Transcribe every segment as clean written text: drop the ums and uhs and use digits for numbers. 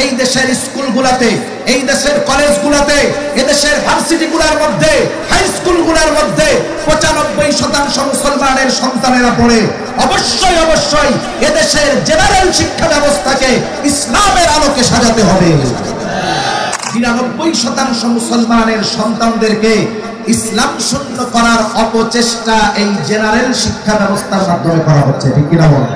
এই দেশের স্কুলগুলোতে, এই দেশের কলেজগুলোতে, এই দেশের ভার্সিটিগুলোর মধ্যে, হাই স্কুলগুলোর মধ্যে 95% মুসলমানের সন্তানেরা পড়ে, অবশ্যই অবশ্যই এদেশের জেনারেল শিক্ষা ব্যবস্থাকে ইসলামের আলোকে সাজাতে হবে। 99% মুসলমানের সন্তানদেরকে ইসলাম শূন্য করার অপচেষ্টা এই জেনারেল শিক্ষা ব্যবস্থার মাধ্যমে করা হচ্ছে, ঠিক কিনা বলেন?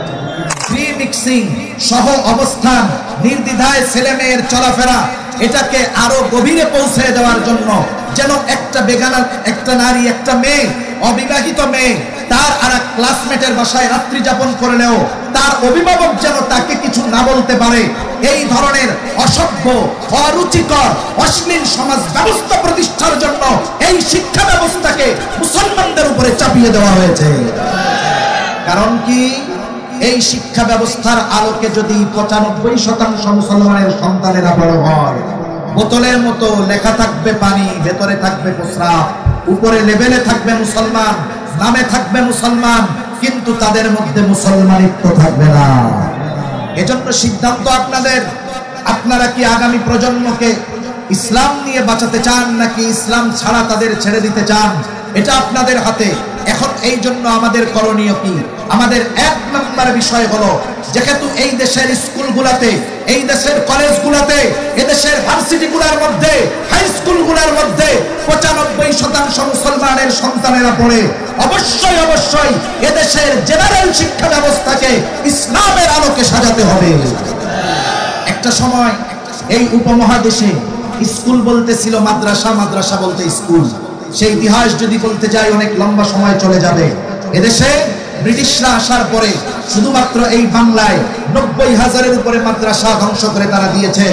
ফ্রি মিক্সিং, সহ অবস্থান, নির্দ্বিধায় ছেলে মেয়ের চলাফেরা, এটাকে আরো গভীরে পৌঁছে দেওয়ার জন্য, যেন একটা বেগানা, একটা নারী, একটা মেয়ে, অবিবাহিত মেয়ে তার আর এক ক্লাসমেটের বাসায় রাত্রি যাপন করলেও তার অভিভাবক যেন তাকে কিছু না বলতে পারে, এই ধরনের অসভ্য, অরুচিকর, অশ্লীল সমাজ ব্যবস্থা প্রতিষ্ঠার জন্য এই শিক্ষা ব্যবস্থাকে মুসলমানদের উপরে চাপিয়ে দেওয়া হয়েছে। কারণ কি? এই শিক্ষা ব্যবস্থার আলোকে যদি 95% মুসলমানের সন্তানেরা বড় হয়, বোতলের মতো লেখা থাকবে পানি, ভেতরে থাকবে প্রস্রাব, উপরে লেভেলে থাকবে মুসলমান, নামে থাকবে মুসলমান, কিন্তু তাদের মধ্যে মুসলমানিত্ব থাকবে না। এজন্য সিদ্ধান্ত আপনাদের, আপনারা কি আগামী প্রজন্মকে ইসলাম নিয়ে বাঁচাতে চান নাকি ইসলাম ছাড়া তাদের ছেড়ে দিতে চান? এটা আপনাদের হাতে। এখন এই জন্য আমাদের করণীয় কি? আমাদের 1 নম্বর বিষয় হলো, যেহেতু এই দেশের স্কুলগুলোতে, এই দেশের কলেজগুলোতে, এই দেশের ভার্সিটিগুলোর মধ্যে, হাই স্কুলগুলোর মধ্যে 95% মুসলমানের সন্তানেরা পড়ে, অবশ্যই অবশ্যই এদেশের জেনারেল শিক্ষা ব্যবস্থাকে ইসলামের আলোকে সাজাতে হবে। একটা সময় এই উপমহাদেশে স্কুল বলতে ছিল মাদ্রাসা, মাদ্রাসা বলতে স্কুল। সেই ইতিহাস যদি বলতে যাই অনেক লম্বা সময় চলে যাবে। এদেশে ব্রিটিশরা আসার পরে শুধুমাত্র এই বাংলায় 90,000-এর উপরে মাদ্রাসা ধ্বংস করে তারা দিয়েছে।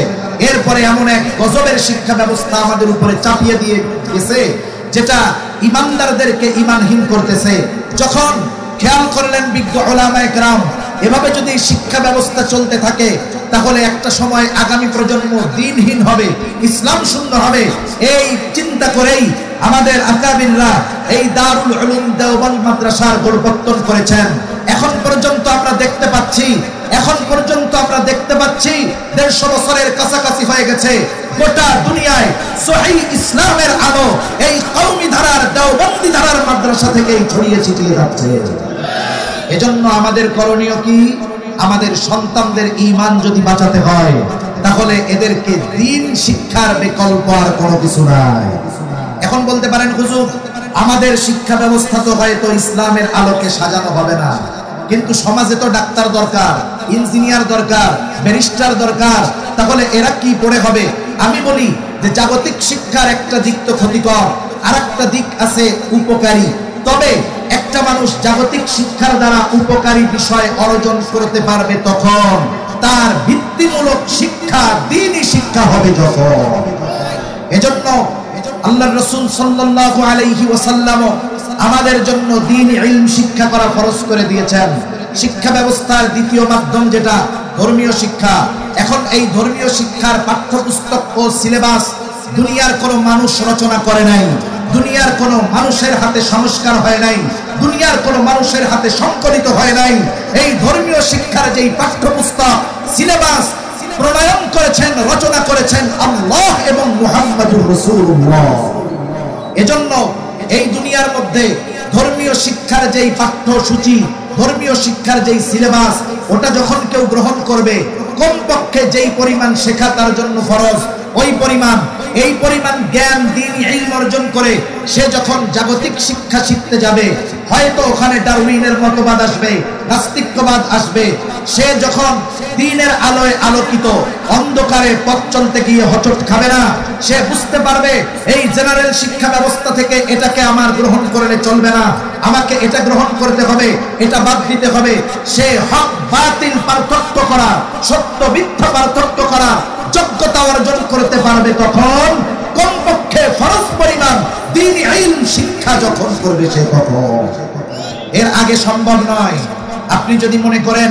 এরপরে এমন এক গজবের শিক্ষা ব্যবস্থা আমাদের উপরে চাপিয়ে দিয়ে গেছে, যেটা ইমানদারদেরকে ইমানহীন করতেছে। যখন খেয়াল করলেন বিজ্ঞ উলামায়ে কেরাম, এভাবে যদি শিক্ষা ব্যবস্থা চলতে থাকে তাহলে একটা সময় আগামী প্রজন্ম দ্বীনহীন হবে, ইসলাম শূন্য হবে। এই চিন্তা করেই আমাদের আকাবিররা এই দারুল উলুম দেওবন্দ মাদ্রাসার গোড়পত্তন করেছেন। এখন পর্যন্ত আমরা দেখতে পাচ্ছি 150 বছরের কাছাকাছি হয়ে গেছে, গোটা দুনিয়ায় সহিহ ইসলামের আলো এই কওমি ধারার, দেওবন্দি ধারার মাদ্রাসা থেকেই ছড়িয়ে ছিটিয়ে যাচ্ছে। এজন্য আমাদের করণীয় কি? আমাদের সন্তানদের ঈমান যদি বাঁচাতে হয় তাহলে এদেরকে দ্বীন শিক্ষার বিকল্প আর কোনো কিছু নাই। এখন বলতে পারেন হুজুর, আমাদের শিক্ষা ব্যবস্থা তো হয়তো ইসলামের আলোকে সাজানো হবে না, কিন্তু সমাজে তো ডাক্তার দরকার, ইঞ্জিনিয়ার দরকার, ব্যারিস্টার দরকার, তাহলে এরা কি পড়ে হবে? আমি বলি যে জাগতিক শিক্ষার একটা দিক তো ক্ষতিকর, আর একটা দিক আছে উপকারী। তবে একটা মানুষ জাগতিক শিক্ষার দ্বারা উপকারী বিষয় অর্জন করতে পারবে তখন তার ভিত্তিমূলক শিক্ষা দ্বীনি শিক্ষা হবে যখন। এজন্য আল্লাহর রাসূল সাল্লাল্লাহু আলাইহি ওয়াসাল্লাম আমাদের জন্য দ্বীনি ইলম শিক্ষা করা ফরজ করে দিয়েছেন। শিক্ষা ব্যবস্থার দ্বিতীয় মাধ্যম যেটা ধর্মীয় শিক্ষা। এখন এই ধর্মীয় শিক্ষার পাঠ্যপুস্তক ও সিলেবাস দুনিয়ার কোনো মানুষ রচনা করে নাই, দুনিয়ার কোনো মানুষের হাতে সংস্কার হয় নাই, দুনিয়ার কোনো মানুষের হাতে সংকলিত হয় নাই। এই ধর্মীয় শিক্ষার যেই পাঠ্যপুস্তক, সিলেবাস প্রণয়ন করেছেন, রচনা করেছেন আল্লাহ এবং মুহাম্মাদুর রাসূলুল্লাহ। এজন্য এই দুনিয়ার মধ্যে ধর্মীয় শিক্ষার যেই পাঠ্যসূচি, ধর্মীয় শিক্ষার যেই সিলেবাস, ওটা যখন কেউ গ্রহণ করবে, কমপক্ষে যেই পরিমাণ শেখা তার জন্য ফরজ, ওই পরিমাণ, এই পরিমাণ জ্ঞান দ্বীনি ইলম অর্জন করে সে যখন জাগতিক শিক্ষা শিখতে যাবে, হয়তো ওখানে ডারউইনের মতবাদ আসবে, নাস্তিক্যবাদ আসবে। সে যখন দ্বীনের আলোয় আলোকিত, অন্ধকারে পথ চলতে গিয়ে হোঁচট খাবে না। সে বুঝতে পারবে এই জেনারেল শিক্ষা ব্যবস্থা থেকে এটাকে আমার গ্রহণ করলে চলবে না, আমাকে এটা গ্রহণ করতে হবে, এটা বাদ দিতে হবে। সে হক বাতিল পার্থক্য করা, সত্য মিথ্যা পার্থক্য করা যোগ্যতা অর্জন করতে পারবে তখন কমপক্ষে ফরজ পরিমাণ দ্বীনি ইলম শিক্ষা যখন করবে সে তখন। এর আগে সম্ভব নয়। আপনি যদি মনে করেন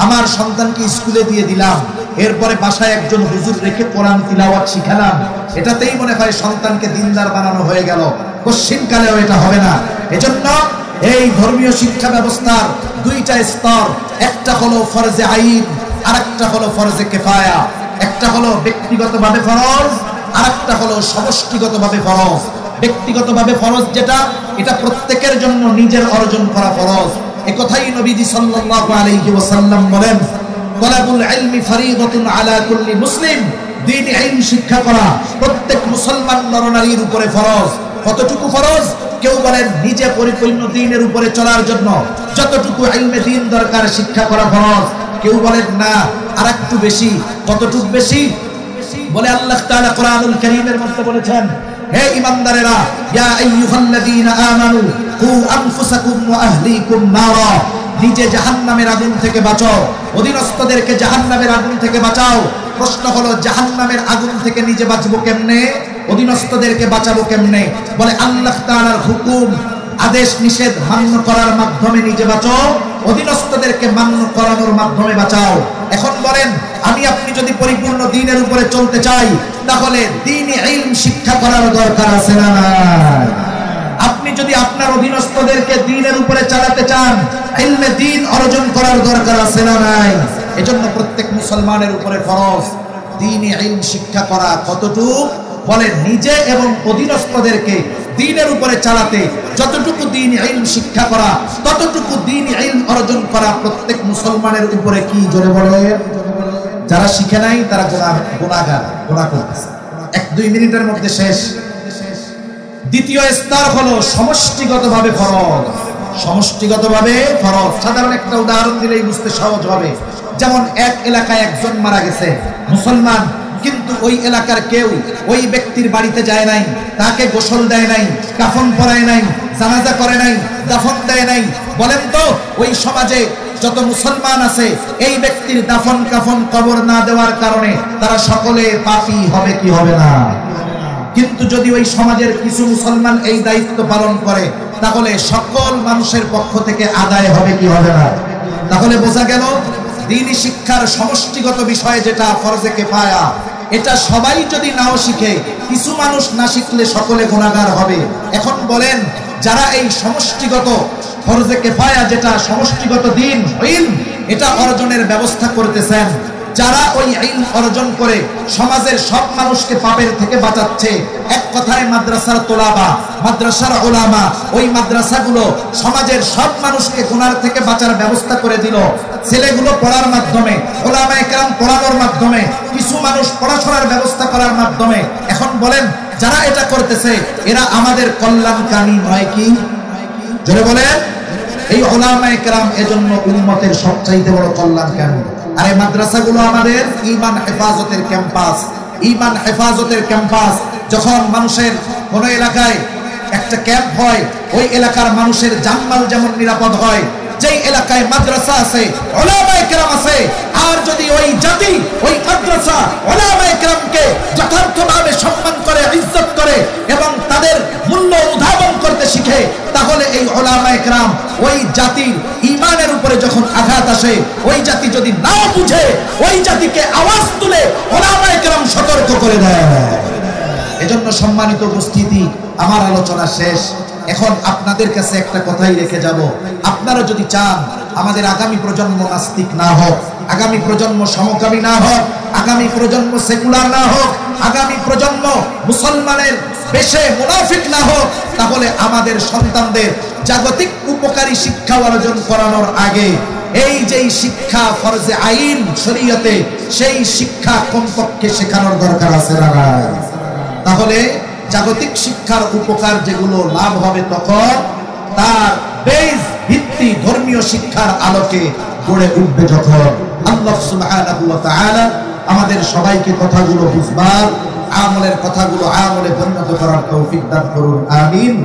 আমার সন্তানকে স্কুলে দিয়ে দিলাম, এরপরে বাসায় একজন হুজুর রেখে কোরআন তিলাওয়াত শিখালাম, এটাতেই মনে হয় সন্তানকে দিনদার বানানো হয়ে গেল, কোশ্চিনকালেও এটা হবে না। এজন্য এই ধর্মীয় শিক্ষা ব্যবস্থার দুইটা স্তর, একটা হলো ফরজে আইন আর একটা হলো ফরজে কিফায়া। একটা হলো ব্যক্তিগতভাবে ফরজ, আর একটা হলো সমষ্টিগতভাবে ফরজ। ব্যক্তিগতভাবে ফরজ যেটা, এটা প্রত্যেকের জন্য নিজের অর্জন করা ফরজ। এই কথাই নবীজি সাল্লাল্লাহু আলাইহি ওয়াসাল্লাম বলেন, তালাবুল ইলমি ফরিদাতুন আলা কুল্লি মুসলিম। দ্বীন ইলম শিক্ষা করা প্রত্যেক মুসলমান নরনারীর উপরে ফরজ। কতটুকু ফরজ? কেউ বলেন নিজে পরিপূর্ণ দ্বীনের উপরে চলার জন্য যতটুকু ইলমে দ্বীন দরকার শিক্ষা করা ফরজ। কেউ বলেন না আরেকটু বেশি। কতটুকু বেশি? বলে আল্লাহ তাআলা কোরআনুল কারীমের মধ্যে বলেছেন, হে ঈমানদারেরা, ইয়া আইয়ুহাল্লাযীনা আমানু কু আনফুসাকুম ওয়া আহলিকুম নারা। নিজে জাহান্নামের আগুন থেকে বাঁচাও, অধীনস্থদেরকে জাহান্নামের আগুন থেকে বাঁচাও। প্রশ্ন হলো জাহান্নামের আগুন থেকে নিজে বাঁচবো কেমনে, অধীনস্থদেরকে বাঁচাবো কেমনে? বলে আল্লাহ তাআলার হুকুম আদেশ নিষেধ মান্য করার মাধ্যমে নিজে বাঁচাও, অধীনস্থদেরকে মান্য করানোর মাধ্যমে বাঁচাও। এখন বলেন আমি আপনি যদি পরিপূর্ণ দ্বীনের উপরে চলতে চাই তাহলে দ্বীনি ইলম শিক্ষা করার দরকার আছে না নাই? আপনি যদি আপনার অধীনস্থদেরকে দ্বীনের উপরে চালাতে চান, ইলমে দ্বীন অর্জন করার দরকার আছে না নাই? এজন্য প্রত্যেক মুসলমানের উপরে ফরজ দ্বীনি ইলম শিক্ষা করা। কতটুকু? বলে নিজে এবং অধীনস্থদেরকে দ্বীনের উপরে চালাতে যতটুকু দ্বীনি ইলম শিক্ষা করা, ততটুকু দ্বীনি ইলম অর্জন করা প্রত্যেক মুসলমানের উপরে। কি জোরে বলে? যারা শিখে নাই তারা গুনাহগার, গুনাহ করতেছে। 1-2 মিনিটের মধ্যে শেষ। দ্বিতীয় স্তর হলো সমষ্টিগতভাবে ফরজ। সমষ্টিগতভাবে ফরজ সাধারণ একটা উদাহরণ দিলেই বুঝতে সহজ হবে। যেমন এক এলাকায় একজন মারা গেছে মুসলমান, কিন্তু ওই এলাকার কেউ ওই ব্যক্তির বাড়িতে যায় নাই, তাকে গোসল দেয় নাই, কাফন পরায় নাই, জানাজা করে নাই, দাফন দেয় নাই। বলেন তো ওই সমাজে যত মুসলমান আছে এই ব্যক্তির দাফন কাফন কবর না দেওয়ার কারণে তারা সকলে পাপী হবে কি হবে না? কিন্তু যদি ওই সমাজের কিছু মুসলমান এই দায়িত্ব পালন করে তাহলে সকল মানুষের পক্ষ থেকে আদায় হবে কি হবে না? তাহলে বোঝা গেল দ্বীনি শিক্ষার সমষ্টিগত বিষয় যেটা ফরজে কিফায়া, এটা সবাই যদি নাও শিখে, কিছু মানুষ না শিখলে সকলে গুনাহগার হবে। এখন বলেন যারা এই সমষ্টিগত ফরজে কিফায়া যেটা সমষ্টিগত দ্বীন ইলম এটা অর্জনের ব্যবস্থা করতেছেন, যারা ওই ইলম অর্জন করে সমাজের সব মানুষকে পাপের থেকে বাঁচাচ্ছে, এক কথায় মাদ্রাসার তোলাবা, মাদ্রাসার উলামা, ওই মাদ্রাসাগুলো সমাজের সব মানুষকে গুনাহ থেকে বাঁচার ব্যবস্থা করে দিল। ছেলেগুলো পড়ার মাধ্যমে, উলামায়ে কেরাম পড়ানোর মাধ্যমে, কিছু মানুষ পড়াশোনার ব্যবস্থা করার মাধ্যমে। এখন বলেন যারা এটা করতেছে এরা আমাদের কল্যাণকামী নয় কি? জোরে বলেন। এই উলামায়ে কেরাম এজন্য উম্মতের সবচাইতে বড় কল্যাণকামী। আর এই মাদ্রাসাগুলো আমাদের ঈমান হেফাজতের ক্যাম্পাস। ঈমান হেফাজতের ক্যাম্পাস। যখন মানুষের কোন এলাকায় একটা ক্যাম্প হয়, ওই এলাকার মানুষের জানমাল যেমন নিরাপদ হয়, যেই এলাকায় মাদ্রাসা আছে, উলামায়ে কেরাম আছে, আর যদি ওই জাতি ওই মাদ্রাসা উলামায়ে কেরামকে যথার্থভাবে সম্মান করে, ইজ্জত করে এবং তাদের মূল্য উদ্ভাবন করতে শিখে, তাহলে এই উলামায়ে কেরাম ওই জাতির ঈমানের উপরে যখন আঘাত আসে, ওই জাতি যদি না বুঝে ওই জাতিকে আওয়াজ তুলে উলামায়ে কেরাম সতর্ক করে দেয়। এজন্য সম্মানিত উপস্থিতি, আমার আলোচনা শেষ। এখন আপনাদের কাছে একটা কথাই রেখে যাব, আপনারা যদি চান আমাদের আগামী প্রজন্ম নাস্তিক না হোক, আগামী প্রজন্ম সমকামী না হোক, আগামী প্রজন্ম সেকুলার না হোক, আগামী প্রজন্ম মুসলমানের বেশে মুনাফিক না হোক, তাহলে আমাদের সন্তানদের জাগতিক উপকারী শিক্ষা অর্জন করানোর আগে এই যেই শিক্ষা ফরজে আইন শরীয়তে, সেই শিক্ষা কমপক্ষে শেখানোর দরকার আছে না? তাহলে জাগতিক শিক্ষার উপকার যেগুলো লাভ হবে তখন তার বেজ ভিত্তি ধর্মীয় শিক্ষার আলোকে গড়ে উঠবে যখন। আল্লাহ সুবহানাহু ওয়া তাআলা আমাদের সবাইকে কথাগুলো বুঝবার, আমলের কথাগুলো আমলে পরিণত করার তৌফিক দান করুন। আমিন।